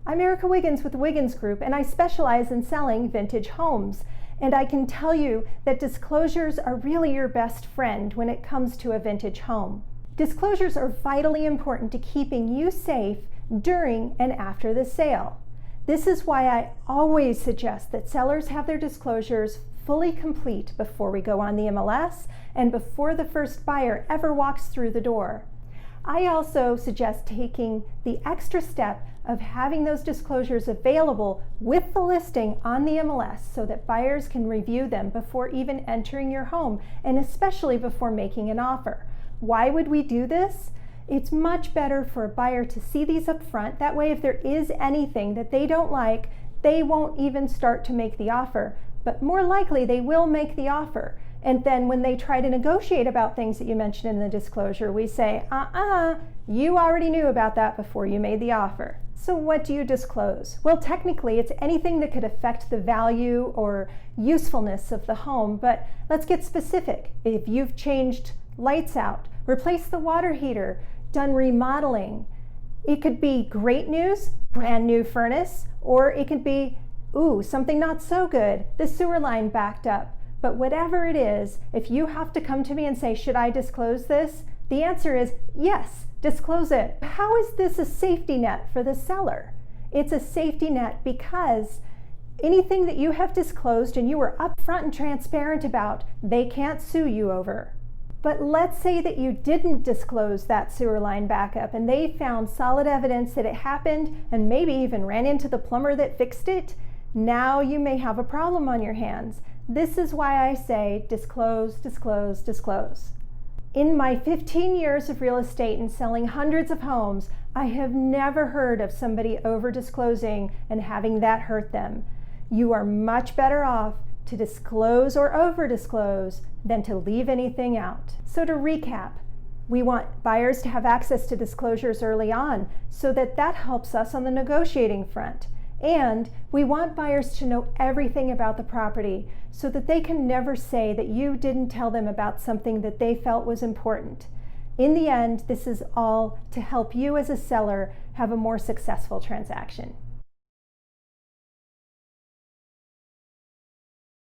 I'm Erika Wiggins with the Wiggins Group, and I specialize in selling vintage homes. And I can tell you that disclosures are really your best friend when it comes to a vintage home. Disclosures are vitally important to keeping you safe during and after the sale. This is why I always suggest that sellers have their disclosures fully complete before we go on the MLS and before the first buyer ever walks through the door. I also suggest taking the extra step of having those disclosures available with the listing on the MLS so that buyers can review them before even entering your home, and especially before making an offer. Why would we do this? It's much better for a buyer to see these up front. That way, if there is anything that they don't like, they won't even start to make the offer, but more likely they will make the offer. And then when they try to negotiate about things that you mentioned in the disclosure, we say, you already knew about that before you made the offer. So what do you disclose? Well, technically, it's anything that could affect the value or usefulness of the home, but let's get specific. If you've changed lights out, replaced the water heater, done remodeling, it could be great news, brand new furnace, or it could be, something not so good, the sewer line backed up. But whatever it is, if you have to come to me and say, should I disclose this? The answer is yes, disclose it. How is this a safety net for the seller? It's a safety net because anything that you have disclosed and you were upfront and transparent about, they can't sue you over. But let's say that you didn't disclose that sewer line backup and they found solid evidence that it happened and maybe even ran into the plumber that fixed it. Now you may have a problem on your hands. This is why I say disclose, disclose, disclose. In my 15 years of real estate and selling hundreds of homes, I have never heard of somebody over-disclosing and having that hurt them. You are much better off to disclose or over-disclose than to leave anything out. So to recap, we want buyers to have access to disclosures early on so that helps us on the negotiating front. And we want buyers to know everything about the property so that they can never say that you didn't tell them about something that they felt was important. In the end, this is all to help you as a seller have a more successful transaction.